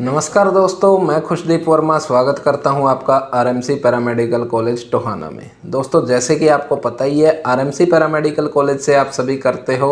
नमस्कार दोस्तों, मैं खुशदीप वर्मा स्वागत करता हूं आपका आरएमसी पैरामेडिकल कॉलेज टोहाना में। दोस्तों, जैसे कि आपको पता ही है, आरएमसी पैरामेडिकल कॉलेज से आप सभी करते हो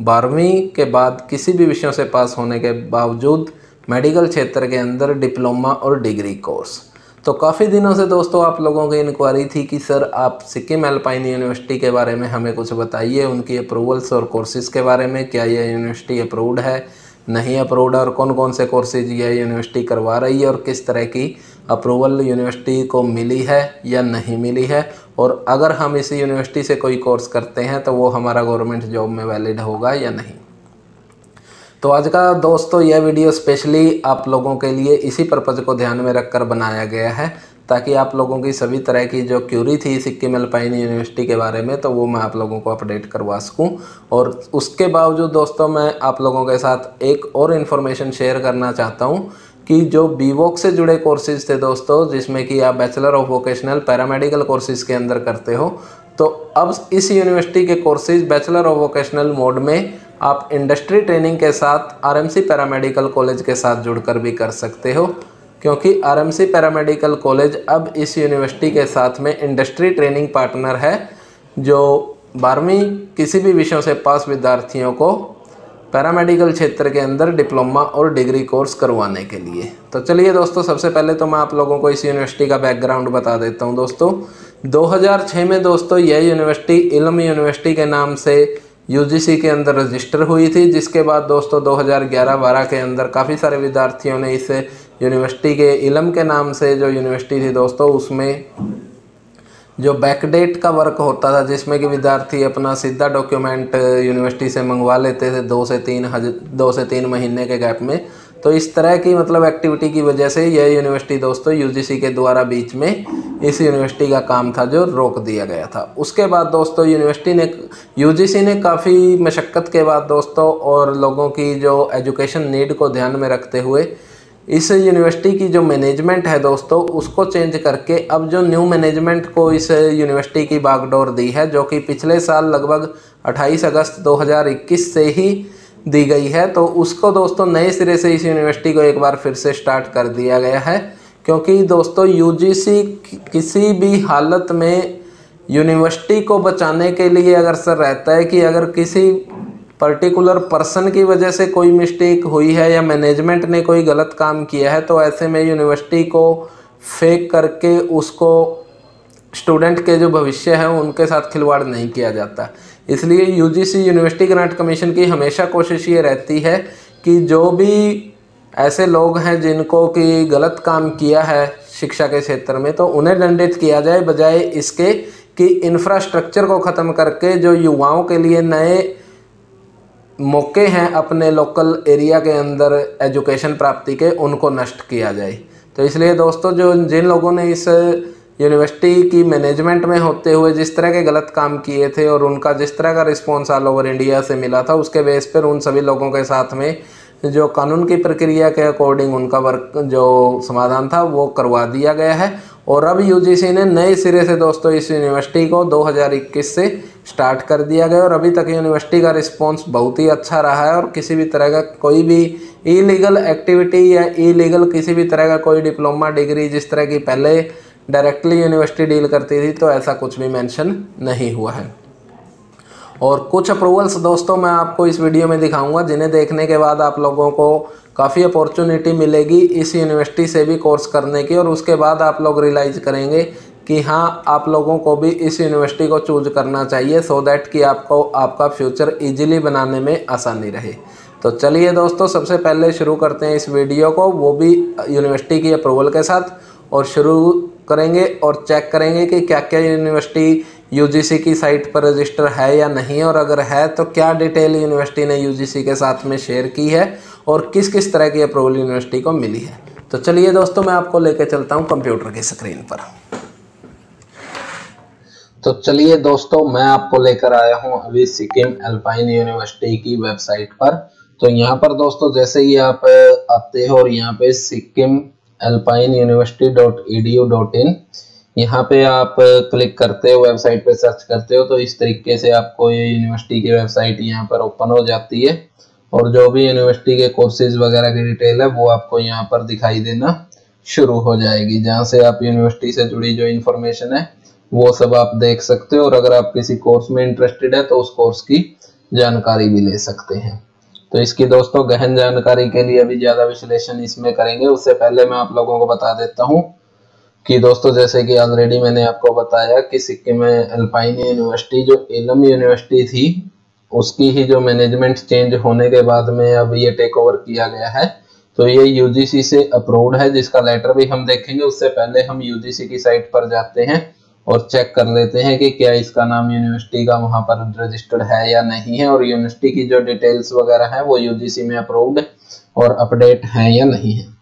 12वीं के बाद किसी भी विषयों से पास होने के बावजूद मेडिकल क्षेत्र के अंदर डिप्लोमा और डिग्री कोर्स। तो काफ़ी दिनों से दोस्तों आप लोगों की इंक्वायरी थी कि सर आप सिक्किम एल्पाइन यूनिवर्सिटी के बारे में हमें कुछ बताइए, उनकी अप्रूवल्स और कोर्सेज़ के बारे में। क्या यह यूनिवर्सिटी अप्रूव्ड है, नहीं अप्रूव्ड है, और कौन कौन से कोर्सेज यह यूनिवर्सिटी करवा रही है, और किस तरह की अप्रूवल यूनिवर्सिटी को मिली है या नहीं मिली है, और अगर हम इसी यूनिवर्सिटी से कोई कोर्स करते हैं तो वो हमारा गवर्नमेंट जॉब में वैलिड होगा या नहीं। तो आज का दोस्तों यह वीडियो स्पेशली आप लोगों के लिए इसी पर्पज़ को ध्यान में रखकर बनाया गया है, ताकि आप लोगों की सभी तरह की जो क्यूरी थी सिक्किम एल्पाइन यूनिवर्सिटी के बारे में, तो वो मैं आप लोगों को अपडेट करवा सकूं। और उसके बावजूद दोस्तों मैं आप लोगों के साथ एक और इन्फॉर्मेशन शेयर करना चाहता हूं कि जो बीवोक से जुड़े कोर्सेज थे दोस्तों, जिसमें कि आप bachelor of vocational paramedical courses के अंदर करते हो, तो अब इस यूनिवर्सिटी के courses bachelor of vocational mode में आप इंडस्ट्री ट्रेनिंग के साथ आरएमसी पैरामेडिकल कॉलेज के साथ जुड़कर भी कर सकते हो, क्योंकि आरएमसी पैरामेडिकल कॉलेज अब इस यूनिवर्सिटी के साथ में इंडस्ट्री ट्रेनिंग पार्टनर है, जो 12वीं किसी भी विषयों से पास विद्यार्थियों को पैरामेडिकल क्षेत्र के अंदर डिप्लोमा और डिग्री कोर्स करवाने के लिए। तो चलिए दोस्तों, सबसे पहले तो मैं आप लोगों को इस यूनिवर्सिटी का बैकग्राउंड बता देता हूं। दोस्तों 2006 में दोस्तों यह यूनिवर्सिटी इल्म यूनिवर्सिटी के नाम से यूजीसी के अंदर रजिस्टर हुई थी, जिसके बाद दोस्तों 2011-12 के अंदर काफ़ी सारे विद्यार्थियों ने इस यूनिवर्सिटी के इल्म के नाम से जो यूनिवर्सिटी थी दोस्तों, उसमें जो बैकडेट का वर्क होता था, जिसमें कि विद्यार्थी अपना सीधा डॉक्यूमेंट यूनिवर्सिटी से मंगवा लेते थे 2 से 3 महीने के गैप में। तो इस तरह की एक्टिविटी की वजह से यह यूनिवर्सिटी दोस्तों यूजीसी के द्वारा बीच में इस यूनिवर्सिटी का काम था जो रोक दिया गया था। उसके बाद दोस्तों यूजीसी ने काफ़ी मशक्क़त के बाद दोस्तों और लोगों की जो एजुकेशन नीड को ध्यान में रखते हुए इस यूनिवर्सिटी की जो मैनेजमेंट है दोस्तों, उसको चेंज करके अब जो न्यू मैनेजमेंट को इस यूनिवर्सिटी की बागडोर दी है, जो कि पिछले साल लगभग 28 अगस्त 2021 से ही दी गई है। तो उसको दोस्तों नए सिरे से इस यूनिवर्सिटी को एक बार फिर से स्टार्ट कर दिया गया है, क्योंकि दोस्तों यूजीसी किसी भी हालत में यूनिवर्सिटी को बचाने के लिए अगर सर रहता है कि अगर किसी पर्टिकुलर पर्सन की वजह से कोई मिस्टेक हुई है या मैनेजमेंट ने कोई गलत काम किया है, तो ऐसे में यूनिवर्सिटी को फेक करके उसको स्टूडेंट के जो भविष्य है उनके साथ खिलवाड़ नहीं किया जाता। इसलिए यूजीसी यूनिवर्सिटी ग्रांट कमीशन की हमेशा कोशिश ये रहती है कि जो भी ऐसे लोग हैं जिनको कि गलत काम किया है शिक्षा के क्षेत्र में, तो उन्हें दंडित किया जाए, बजाय इसके कि इंफ्रास्ट्रक्चर को ख़त्म करके जो युवाओं के लिए नए मौके हैं अपने लोकल एरिया के अंदर एजुकेशन प्राप्ति के, उनको नष्ट किया जाए। तो इसलिए दोस्तों जिन लोगों ने इस यूनिवर्सिटी की मैनेजमेंट में होते हुए जिस तरह के गलत काम किए थे और उनका जिस तरह का रिस्पॉन्स ऑल ओवर इंडिया से मिला था, उसके बेस पर उन सभी लोगों के साथ में जो कानून की प्रक्रिया के अकॉर्डिंग उनका वर्क जो समाधान था वो करवा दिया गया है। और अब यूजीसी ने नए सिरे से दोस्तों इस यूनिवर्सिटी को 2021 से स्टार्ट कर दिया गया, और अभी तक यूनिवर्सिटी का रिस्पॉन्स बहुत ही अच्छा रहा है, और किसी भी तरह का कोई भी इलीगल एक्टिविटी या इलीगल किसी भी तरह का कोई डिप्लोमा डिग्री जिस तरह की पहले डायरेक्टली यूनिवर्सिटी डील करती थी, तो ऐसा कुछ भी मेंशन नहीं हुआ है। और कुछ अप्रूवल्स दोस्तों मैं आपको इस वीडियो में दिखाऊंगा, जिन्हें देखने के बाद आप लोगों को काफ़ी अपॉर्चुनिटी मिलेगी इस यूनिवर्सिटी से भी कोर्स करने की, और उसके बाद आप लोग रियलाइज़ करेंगे कि हाँ, आप लोगों को भी इस यूनिवर्सिटी को चूज करना चाहिए, सो दैट कि आपको आपका फ्यूचर ईजिली बनाने में आसानी रहे। तो चलिए दोस्तों, सबसे पहले शुरू करते हैं इस वीडियो को, वो भी यूनिवर्सिटी की अप्रूवल के साथ, और शुरू करेंगे और चेक करेंगे कि क्या क्या यूनिवर्सिटी यूजीसी की साइट पर रजिस्टर है या नहीं, और अगर है तो क्या डिटेल यूनिवर्सिटी ने यूजीसी के साथ में शेयर की है, और किस किस तरह की अप्रूवल यूनिवर्सिटी को मिली है। तो चलिए दोस्तों, मैं आपको लेकर चलता हूं कंप्यूटर की स्क्रीन पर। तो चलिए दोस्तों, मैं आपको लेकर आया हूं अभी सिक्किम एल्पाइन यूनिवर्सिटी की वेबसाइट पर। तो यहाँ पर दोस्तों जैसे ही आप आते हो और यहाँ पे सिक्किम एल्पाइन यूनिवर्सिटी.edu.in, यहाँ पे आप क्लिक करते हो, वेबसाइट पे सर्च करते हो, तो इस तरीके से आपको ये यूनिवर्सिटी की वेबसाइट यहाँ पर ओपन हो जाती है। और जो भी यूनिवर्सिटी के कोर्सेज वगैरह की डिटेल है वो आपको यहाँ पर दिखाई देना शुरू हो जाएगी, जहाँ से आप यूनिवर्सिटी से जुड़ी जो इन्फॉर्मेशन है वो सब आप देख सकते हो। और अगर आप किसी कोर्स में इंटरेस्टेड है तो उस कोर्स की जानकारी भी ले सकते हैं। तो इसकी दोस्तों गहन जानकारी के लिए अभी ज्यादा विश्लेषण इसमें करेंगे, उससे पहले मैं आप लोगों को बता देता हूँ कि दोस्तों जैसे कि ऑलरेडी मैंने आपको बताया कि सिक्किम में अल्पाइन यूनिवर्सिटी जो इलम यूनिवर्सिटी थी उसकी ही जो मैनेजमेंट चेंज होने के बाद में अब ये टेक ओवर किया गया है। तो ये यूजीसी से अप्रूव्ड है, जिसका लेटर भी हम देखेंगे। उससे पहले हम यूजीसी की साइट पर जाते हैं और चेक कर लेते हैं कि क्या इसका नाम यूनिवर्सिटी का वहां पर रजिस्टर्ड है या नहीं है, और यूनिवर्सिटी की जो डिटेल्स वगैरह है वो यूजीसी में अप्रूव्ड और अपडेट है या नहीं है।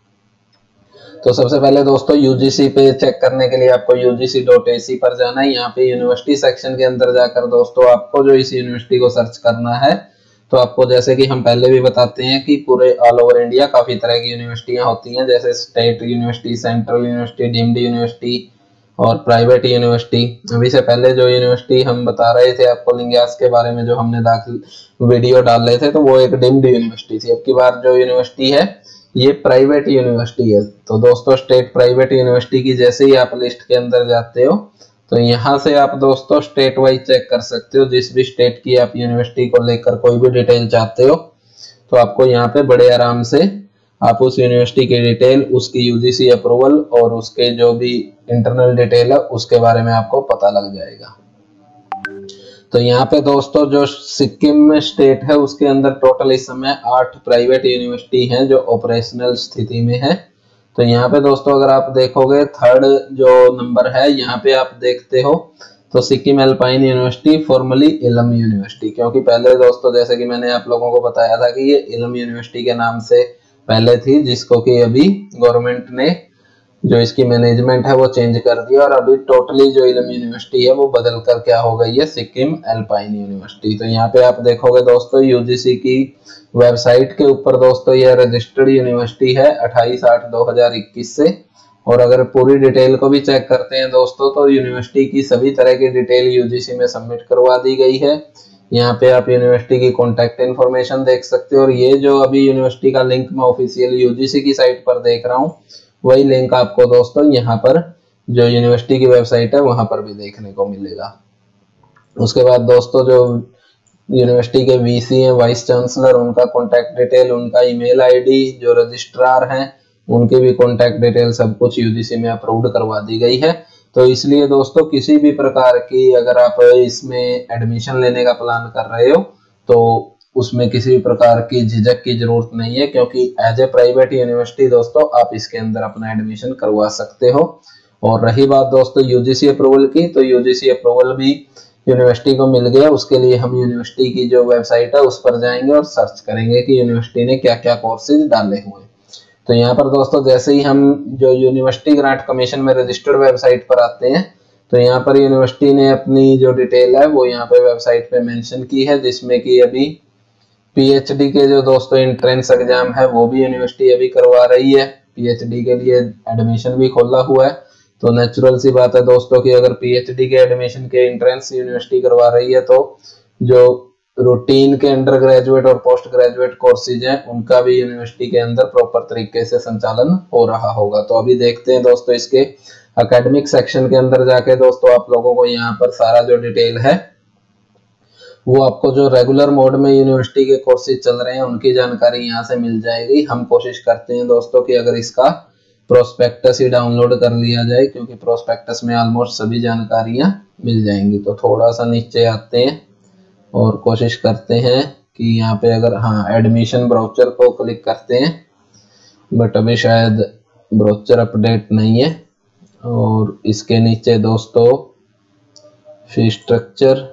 तो सबसे पहले दोस्तों यूजीसी पे चेक करने के लिए आपको ugc.ac पर जाना है। यहाँ पे यूनिवर्सिटी सेक्शन के अंदर जाकर दोस्तों आपको जो इस यूनिवर्सिटी को सर्च करना है, तो आपको जैसे कि हम पहले भी बताते हैं कि पूरे ऑल ओवर इंडिया काफी तरह की यूनिवर्सिटियां होती हैं, जैसे state university, central university, deemed university और प्राइवेट यूनिवर्सिटी। अभी से पहले जो यूनिवर्सिटी हम बता रहे थे आपको लिंग्यास के बारे में, जो हमने दाखिल वीडियो डाल रहे थे, तो वो एक डीम्ड यूनिवर्सिटी थी। अब की बार जो यूनिवर्सिटी है ये प्राइवेट यूनिवर्सिटी है। तो दोस्तों स्टेट प्राइवेट यूनिवर्सिटी की जैसे ही आप लिस्ट के अंदर जाते हो तो यहाँ से आप दोस्तों स्टेट वाइज चेक कर सकते हो। जिस भी स्टेट की आप यूनिवर्सिटी को लेकर कोई भी डिटेल चाहते हो तो आपको यहाँ पे बड़े आराम से आप उस यूनिवर्सिटी की डिटेल, उसकी यूजीसी अप्रूवल और उसके जो भी इंटरनल डिटेल है उसके बारे में आपको पता लग जाएगा। तो यहाँ पे दोस्तों जो सिक्किम में स्टेट है उसके अंदर टोटल इस समय 8 प्राइवेट यूनिवर्सिटी हैं जो ऑपरेशनल स्थिति में है। तो यहाँ पे दोस्तों अगर आप देखोगे थर्ड जो नंबर है यहाँ पे आप देखते हो तो सिक्किम अल्पाइन यूनिवर्सिटी फॉर्मली इलम यूनिवर्सिटी, क्योंकि पहले दोस्तों जैसे कि मैंने आप लोगों को बताया था कि ये इलम यूनिवर्सिटी के नाम से पहले थी, जिसको कि अभी गवर्नमेंट ने जो इसकी मैनेजमेंट है वो चेंज कर दिया और अभी टोटली जो इलम यूनिवर्सिटी है वो बदल कर क्या हो गई है, सिक्किम अल्पाइन यूनिवर्सिटी। तो यहाँ पे आप देखोगे दोस्तों यूजीसी की वेबसाइट के ऊपर दोस्तों ये रजिस्टर्ड यूनिवर्सिटी है 28/8/2021 से। और अगर पूरी डिटेल को भी चेक करते हैं दोस्तों तो यूनिवर्सिटी की सभी तरह की डिटेल यूजीसी में सबमिट करवा दी गई है। यहाँ पे आप यूनिवर्सिटी की कॉन्टैक्ट इन्फॉर्मेशन देख सकते हो, और ये जो अभी यूनिवर्सिटी का लिंक मैं ऑफिशियल यूजीसी की साइट पर देख रहा हूँ वही लिंक आपको दोस्तों यहाँ पर जो यूनिवर्सिटी की वेबसाइट है वहां पर भी देखने को मिलेगा। उसके बाद दोस्तों जो यूनिवर्सिटी के वीसी हैं, वाइस चांसलर, उनका कॉन्टैक्ट डिटेल, उनका ईमेल आईडी, जो रजिस्ट्रार हैं उनकी भी कॉन्टैक्ट डिटेल सब कुछ यूजीसी में अप्रूव्ड करवा दी गई है। तो इसलिए दोस्तों किसी भी प्रकार की अगर आप इसमें एडमिशन लेने का प्लान कर रहे हो तो उसमें किसी भी प्रकार की झिझक की जरूरत नहीं है, क्योंकि एज ए प्राइवेट यूनिवर्सिटी दोस्तों आप इसके अंदर अपना एडमिशन करवा सकते हो। और रही बात दोस्तों यूजीसी अप्रूवल की, तो यूजीसी अप्रूवल भी यूनिवर्सिटी को मिल गया। उसके लिए हम यूनिवर्सिटी की जो वेबसाइट है उस पर जाएंगे और सर्च करेंगे कि यूनिवर्सिटी ने क्या क्या कोर्सेज डाले हुए हैं। तो यहाँ पर दोस्तों जैसे ही हम जो यूनिवर्सिटी ग्रांट कमीशन में रजिस्टर्ड वेबसाइट पर आते हैं तो यहाँ पर यूनिवर्सिटी ने अपनी जो डिटेल है वो यहाँ पे वेबसाइट पे मेंशन की है, जिसमें कि अभी पीएचडी के जो दोस्तों एंट्रेंस एग्जाम है वो भी यूनिवर्सिटी अभी करवा रही है। पीएचडी के लिए एडमिशन भी खोला हुआ है। तो नेचुरल सी बात है दोस्तों कि अगर पीएचडी के एडमिशन के एंट्रेंस यूनिवर्सिटी करवा रही है तो जो रूटीन के अंडर ग्रेजुएट और पोस्ट ग्रेजुएट कोर्सेज हैं उनका भी यूनिवर्सिटी के अंदर प्रॉपर तरीके से संचालन हो रहा होगा। तो अभी देखते हैं दोस्तों इसके एकेडमिक सेक्शन के अंदर जाके दोस्तों आप लोगों को यहाँ पर सारा जो डिटेल है वो आपको जो रेगुलर मोड में यूनिवर्सिटी के कोर्सेज चल रहे हैं उनकी जानकारी यहाँ से मिल जाएगी। हम कोशिश करते हैं दोस्तों कि अगर इसका प्रोस्पेक्टस ही डाउनलोड कर लिया जाए, क्योंकि प्रोस्पेक्टस में ऑलमोस्ट सभी जानकारियां मिल जाएंगी। तो थोड़ा सा नीचे आते हैं और कोशिश करते हैं कि यहाँ पे अगर एडमिशन ब्राउचर को क्लिक करते हैं, बट अभी शायद ब्राउचर अपडेट नहीं है। और इसके नीचे दोस्तों फी स्ट्रक्चर,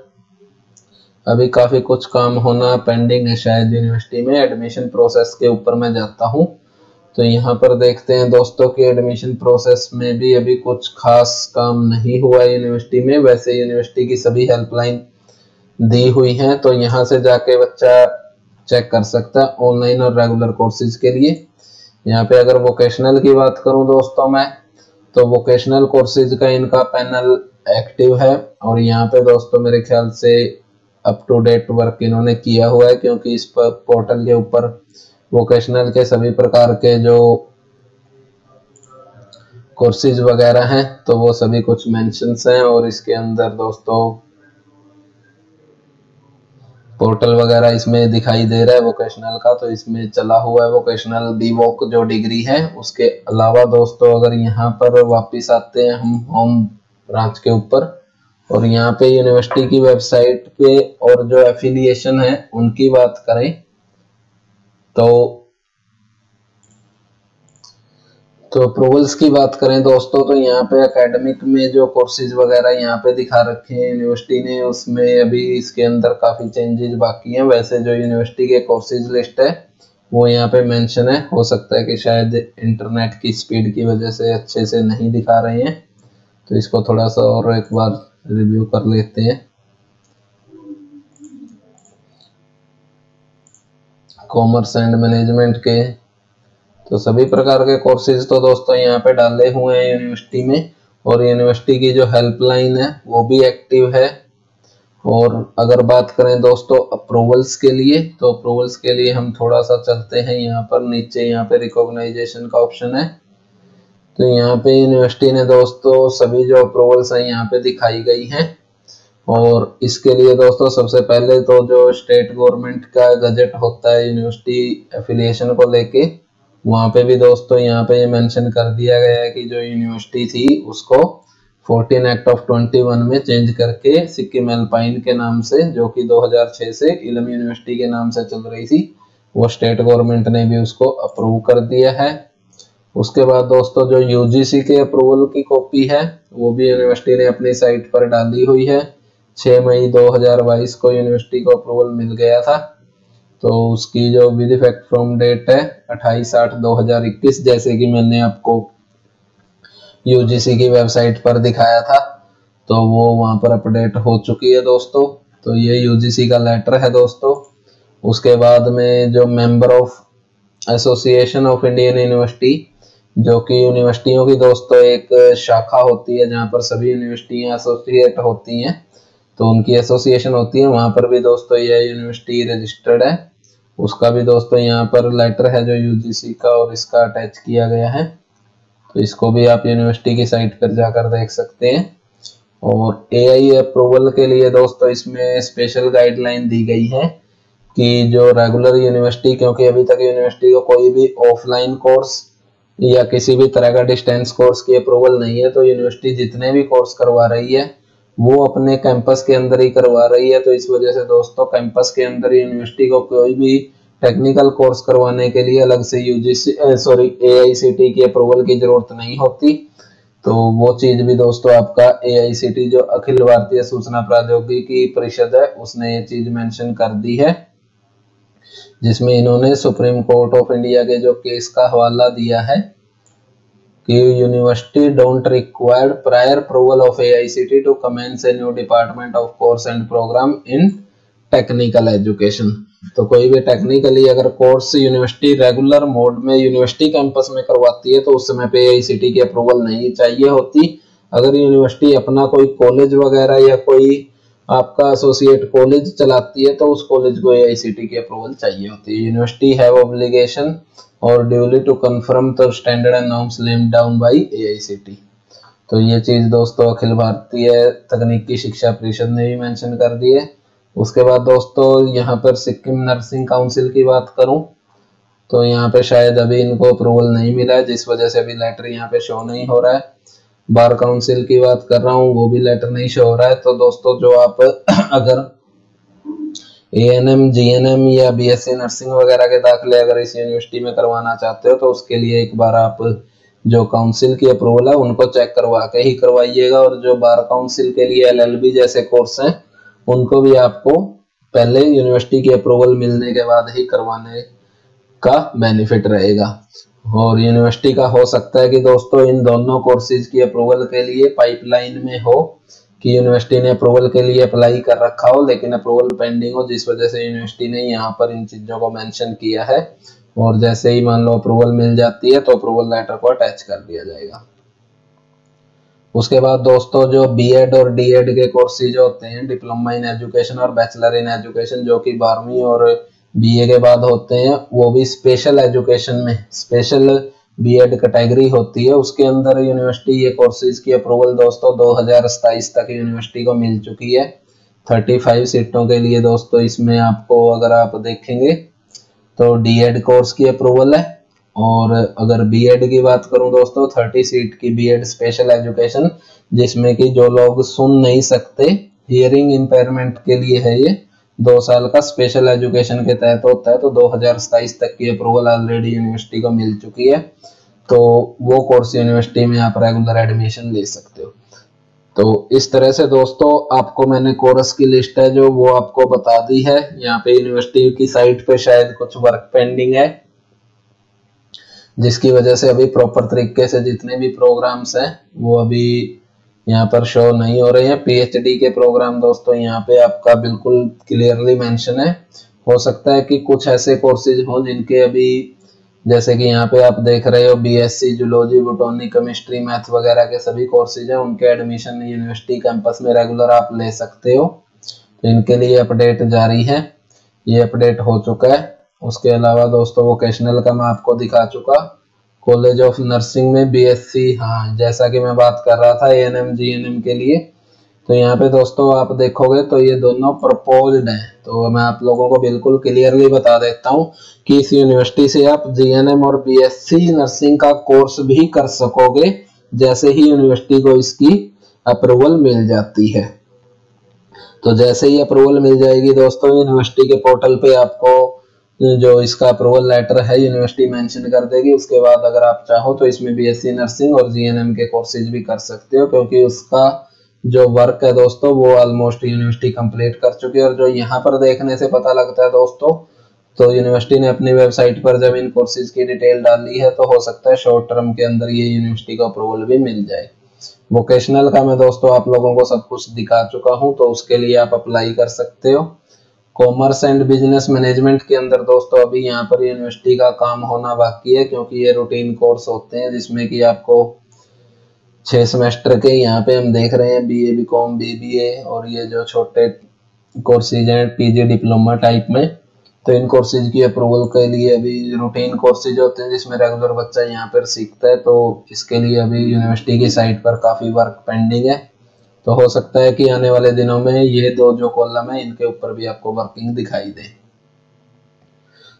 अभी काफी कुछ काम होना पेंडिंग है शायद यूनिवर्सिटी में। एडमिशन प्रोसेस के ऊपर मैं जाता हूँ तो यहाँ पर देखते हैं दोस्तों कि एडमिशन प्रोसेस में भी अभी कुछ खास काम नहीं हुआ है यूनिवर्सिटी में। वैसे यूनिवर्सिटी की सभी हेल्पलाइन दी हुई हैं, तो यहाँ से जाके बच्चा चेक कर सकता है ऑनलाइन और रेगुलर कोर्सेज के लिए। यहाँ पे अगर वोकेशनल की बात करूँ दोस्तों मैं, तो वोकेशनल कोर्सेज का इनका पैनल एक्टिव है और यहाँ पे दोस्तों मेरे ख्याल से अप टू डेट वर्क इन्होंने किया हुआ है, क्योंकि इस पर पोर्टल के ऊपर वोकेशनल के सभी प्रकार के जो कोर्सेज वगैरह हैं तो वो सभी कुछ मेंशंस हैं। और इसके अंदर दोस्तों पोर्टल वगैरह इसमें दिखाई दे रहा है वोकेशनल का, तो इसमें चला हुआ है वोकेशनल बीवोक जो डिग्री है। उसके अलावा दोस्तों अगर यहाँ पर वापस आते हैं हम होम ब्रांच के ऊपर, और यहाँ पे यूनिवर्सिटी की वेबसाइट पे और जो एफिलिएशन है उनकी बात करें तो अप्रूवल्स की बात करें दोस्तों, तो यहाँ पे एकेडमिक में जो कोर्सेज वगैरह यहाँ पे दिखा रखे हैं यूनिवर्सिटी ने, उसमें अभी इसके अंदर काफ़ी चेंजेस बाकी हैं। वैसे जो यूनिवर्सिटी के कोर्सेज लिस्ट है वो यहाँ पे मेंशन है। हो सकता है कि शायद इंटरनेट की स्पीड की वजह से अच्छे से नहीं दिखा रहे हैं, तो इसको थोड़ा सा और एक बार रिव्यू कर लेते हैं। कॉमर्स एंड मैनेजमेंट के तो सभी प्रकार के कोर्सेज तो दोस्तों यहाँ पे डाले हुए हैं यूनिवर्सिटी में, और यूनिवर्सिटी की जो हेल्पलाइन है वो भी एक्टिव है। और अगर बात करें दोस्तों अप्रूवल्स के लिए, तो अप्रूवल्स के लिए हम थोड़ा सा चलते हैं यहाँ पर नीचे। यहाँ पे रिकॉग्नाइजेशन का ऑप्शन है, तो यहाँ पे यूनिवर्सिटी ने दोस्तों सभी जो अप्रूवल्स हैं यहाँ पे दिखाई गई हैं। और इसके लिए दोस्तों सबसे पहले तो जो स्टेट गवर्नमेंट का गजट होता है यूनिवर्सिटी एफिलिएशन को लेके, वहाँ पे भी दोस्तों यहाँ पे ये मेंशन कर दिया गया है कि जो यूनिवर्सिटी थी उसको 14 एक्ट ऑफ 21 में चेंज करके सिक्किम एल्पाइन के नाम से, जो कि 2006 से इलम यूनिवर्सिटी के नाम से चल रही थी, वो स्टेट गवर्नमेंट ने भी उसको अप्रूव कर दिया है। उसके बाद दोस्तों जो यूजीसी के अप्रूवल की कॉपी है वो भी यूनिवर्सिटी ने अपनी साइट पर डाली हुई है। 6 मई 2022 को यूनिवर्सिटी को अप्रूवल मिल गया था, तो उसकी जो विद इफेक्ट फ्रॉम डेट है 28/8/2021, जैसे कि मैंने आपको यूजीसी की वेबसाइट पर दिखाया था, तो वो वहां पर अपडेट हो चुकी है दोस्तों। तो ये यूजीसी का लेटर है दोस्तों। उसके बाद में जो member of association of Indian university, जो कि यूनिवर्सिटियों की दोस्तों एक शाखा होती है जहां पर सभी यूनिवर्सिटियां एसोसिएट होती हैं, तो उनकी एसोसिएशन होती है, वहां पर भी दोस्तों ये यूनिवर्सिटी रजिस्टर्ड है। उसका भी दोस्तों यहाँ पर लेटर है जो यूजीसी का, और इसका अटैच किया गया है, तो इसको भी आप यूनिवर्सिटी की साइट पर जाकर देख सकते हैं। और एआई अप्रूवल के लिए दोस्तों इसमें स्पेशल गाइडलाइन दी गई है कि जो रेगुलर यूनिवर्सिटी, क्योंकि अभी तक यूनिवर्सिटी को कोई भी ऑफलाइन कोर्स या किसी भी तरह का डिस्टेंस कोर्स की अप्रूवल नहीं है, तो यूनिवर्सिटी जितने भी कोर्स करवा रही है वो अपने कैंपस के अंदर ही करवा रही है। तो इस वजह से दोस्तों कैंपस के अंदर यूनिवर्सिटी को कोई भी टेक्निकल कोर्स करवाने के लिए अलग से एआईसीटी की अप्रूवल की जरूरत नहीं होती। तो वो चीज भी दोस्तों आपका एआईसीटी जो अखिल भारतीय सूचना प्रौद्योगिकी परिषद है उसने ये चीज मेंशन कर दी है, जिसमें इन्होंने सुप्रीम कोर्ट ऑफ इंडिया के जो केस का हवाला दिया है कि university don't required prior approval of AICT to commence a new department of course and program in technical education. तो कोई भी टेक्निकली अगर कोर्स यूनिवर्सिटी रेगुलर मोड में यूनिवर्सिटी कैंपस में करवाती है तो उस समय पे एआईसीटी की अप्रूवल नहीं चाहिए होती। अगर यूनिवर्सिटी अपना कोई कॉलेज वगैरह या कोई आपका एसोसिएट कॉलेज चलाती है तो उस कॉलेज को एआईसीटी की अप्रूवल चाहिए होती है। यूनिवर्सिटी हैव ऑब्लिगेशन और duly to confirm the standard and norms laid down by AICT. तो ये चीज दोस्तों अखिल भारतीय तकनीकी शिक्षा परिषद ने भी मेंशन कर दी है। उसके बाद दोस्तों यहाँ पर सिक्किम नर्सिंग काउंसिल की बात करूं तो यहाँ पे शायद अभी इनको अप्रूवल नहीं मिला है, जिस वजह से अभी लेटर यहाँ पे शो नहीं हो रहा है। बार काउंसिल की बात कर रहा हूँ, वो भी लेटर नहीं शो हो रहा है। तो दोस्तों जो आप अगर एएनएम, जीएनएम या बीएससी नर्सिंग वगैरह के दाखिले अगर इस यूनिवर्सिटी में करवाना चाहते हो तो उसके लिए एक बार आप जो काउंसिल की अप्रूवल है उनको चेक करवा के ही करवाइएगा। और जो बार काउंसिल के लिए एलएलबी जैसे कोर्स हैं उनको भी आपको पहले यूनिवर्सिटी की अप्रूवल मिलने के बाद ही करवाने का बेनिफिट रहेगा। और यूनिवर्सिटी का हो सकता है कि दोस्तों इन दोनों कोर्सेज की अप्रूवल के लिए पाइपलाइन में हो कि यूनिवर्सिटी ने अप्रूवल के लिए अप्लाई कर रखा हो लेकिन अप्रूवल पेंडिंग हो, जिस वजह से यूनिवर्सिटी ने यहाँ पर इन चीजों को मेंशन किया है। और जैसे ही मान लो अप्रूवल मिल जाती है तो अप्रूवल लेटर को अटैच कर दिया जाएगा। उसके बाद दोस्तों जो बीएड और डीएड के कोर्सेज होते हैं, डिप्लोमा इन एजुकेशन और बैचलर इन एजुकेशन, जो कि 12वीं और बीए के बाद होते हैं, वो भी स्पेशल एजुकेशन में स्पेशल बीएड कैटेगरी होती है, उसके अंदर यूनिवर्सिटी ये कोर्सेज की अप्रूवल दोस्तों 2027 तक यूनिवर्सिटी को मिल चुकी है। 35 सीटों के लिए दोस्तों इसमें आपको अगर आप देखेंगे तो डीएड कोर्स की अप्रूवल है, और अगर बीएड की बात करूं दोस्तों 30 सीट की बीएड स्पेशल एजुकेशन, जिसमें कि जो लोग सुन नहीं सकते, हियरिंग इम्पेयरमेंट के लिए है, ये 2 साल का स्पेशल एजुकेशन के तहत होता है। तो 2027 तक की अप्रूवल ऑलरेडी यूनिवर्सिटी को मिल चुकी है, तो वो कोर्स यूनिवर्सिटी में आप रेगुलर एडमिशन ले सकते हो। तो इस तरह से दोस्तों आपको मैंने कोर्स की लिस्ट है जो वो आपको बता दी है। यहाँ पे यूनिवर्सिटी की साइट पे शायद कुछ वर्क पेंडिंग है, जिसकी वजह से अभी प्रॉपर तरीके से जितने भी प्रोग्राम्स हैं वो अभी यहाँ पर शो नहीं हो रहे हैं। पीएचडी के प्रोग्राम दोस्तों यहाँ पे आपका बिल्कुल क्लियरली मेंशन है। हो सकता है कि कुछ ऐसे कोर्सेज हों जिनके अभी, जैसे कि यहाँ पे आप देख रहे हो BSc zoology, botany, chemistry, math वगैरह के सभी कोर्सेज हैं, उनके एडमिशन यूनिवर्सिटी कैंपस में रेगुलर आप ले सकते हो। तो इनके लिए अपडेट जारी है, ये अपडेट हो चुका है। उसके अलावा दोस्तों वोकेशनल का मैं आपको दिखा चुका, कॉलेज ऑफ नर्सिंग में बीएससी, हाँ जैसा कि मैं बात कर रहा था एएनएम जीएनएम के लिए, तो यहाँ पे दोस्तों आप देखोगे तो ये दोनों प्रपोज्ड हैं। तो मैं आप लोगों को बिल्कुल क्लियरली बता देता हूँ कि इस यूनिवर्सिटी से आप जीएनएम और बीएससी नर्सिंग का कोर्स भी कर सकोगे, जैसे ही यूनिवर्सिटी को इसकी अप्रूवल मिल जाती है। तो जैसे ही अप्रूवल मिल जाएगी दोस्तों, यूनिवर्सिटी के पोर्टल पे आपको जो इसका अप्रूवल लेटर है यूनिवर्सिटी मेंशन कर देगी। उसके बाद अगर आप चाहो तो इसमें बीएससी नर्सिंग और जीएनएम के कोर्सेज भी कर सकते हो, क्योंकि उसका जो वर्क है दोस्तों वो ऑलमोस्ट यूनिवर्सिटी कंप्लीट कर चुकी है। और जो यहाँ पर देखने से पता लगता है दोस्तों, तो यूनिवर्सिटी ने अपनी वेबसाइट पर जब इन कोर्सेज की डिटेल डाली है, तो हो सकता है शॉर्ट टर्म के अंदर ये यूनिवर्सिटी को अप्रूवल भी मिल जाए। वोकेशनल का मैं दोस्तों आप लोगों को सब कुछ दिखा चुका हूँ, तो उसके लिए आप अप्लाई कर सकते हो। कॉमर्स एंड बिजनेस मैनेजमेंट के अंदर दोस्तों अभी यहाँ पर यूनिवर्सिटी का काम होना बाकी है, क्योंकि ये रूटीन कोर्स होते हैं जिसमें कि आपको 6 सेमेस्टर के यहाँ पे हम देख रहे हैं बीए, बीकॉम, बीबीए, और ये जो छोटे कोर्सेज हैं पीजी डिप्लोमा टाइप में, तो इन कोर्सेज की अप्रूवल के लिए अभी रूटीन कोर्सेज होते हैं जिसमें रेगुलर बच्चा यहाँ पर सीखता है। तो इसके लिए अभी यूनिवर्सिटी की साइट पर काफ़ी वर्क पेंडिंग है, तो हो सकता है कि आने वाले दिनों में ये 2 जो कॉलम है इनके ऊपर भी आपको वर्किंग दिखाई दे।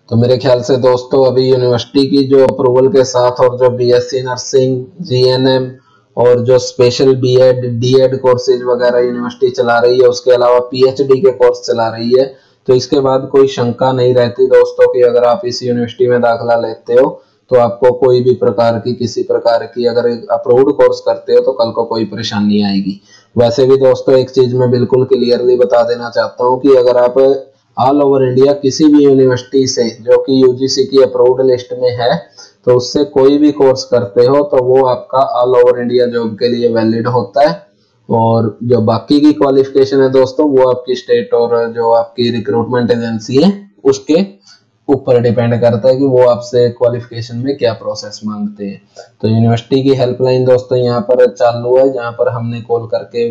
तो मेरे ख्याल से दोस्तों अभी यूनिवर्सिटी की जो अप्रूवल के साथ और जो बीएससी नर्सिंग, जीएनएम और जो स्पेशल बीएड, डीएड कोर्सेज वगैरह यूनिवर्सिटी चला रही है, उसके अलावा पीएचडी के कोर्स चला रही है, तो इसके बाद कोई शंका नहीं रहती दोस्तों कि अगर आप इस यूनिवर्सिटी में दाखिला लेते हो तो आपको कोई भी प्रकार की, किसी प्रकार की, अगर अप्रूव्ड कोर्स करते हो तो कल को कोई परेशानी आएगी। वैसे भी दोस्तों एक चीज मैं बिल्कुल क्लियरली बता देना चाहता हूँ कि अगर आप ऑल ओवर इंडिया किसी भी यूनिवर्सिटी से जो कि यूजीसी की अप्रूव्ड लिस्ट में है, तो उससे कोई भी कोर्स करते हो तो वो आपका ऑल ओवर इंडिया जॉब के लिए वैलिड होता है। और जो बाकी की क्वालिफिकेशन है दोस्तों वो आपकी स्टेट और जो आपकी रिक्रूटमेंट एजेंसी है उसके ऊपर डिपेंड करता है कि वो आपसे क्वालिफिकेशन में क्या प्रोसेस मांगते हैं। तो यूनिवर्सिटी की हेल्पलाइन दोस्तों यहाँ पर चालू है, जहाँ पर हमने कॉल करके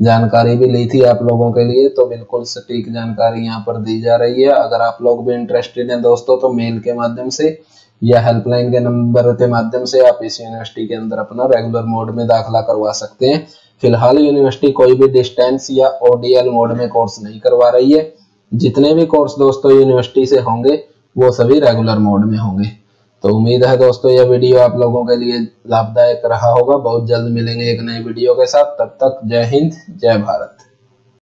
जानकारी भी ली थी आप लोगों के लिए, तो बिल्कुल सटीक जानकारी यहाँ पर दी जा रही है। अगर आप लोग भी इंटरेस्टेड हैं दोस्तों तो मेल के माध्यम से या हेल्पलाइन के नंबर के माध्यम से आप इस यूनिवर्सिटी के अंदर अपना रेगुलर मोड में दाखिला करवा सकते हैं। फिलहाल यूनिवर्सिटी कोई भी डिस्टेंस या ओडीएल मोड में कोर्स नहीं करवा रही है। जितने भी कोर्स दोस्तों यूनिवर्सिटी से होंगे वो सभी रेगुलर मोड में होंगे। तो उम्मीद है दोस्तों यह वीडियो आप लोगों के लिए लाभदायक रहा होगा। बहुत जल्द मिलेंगे एक नई वीडियो के साथ, तब तक जय हिंद, जय भारत।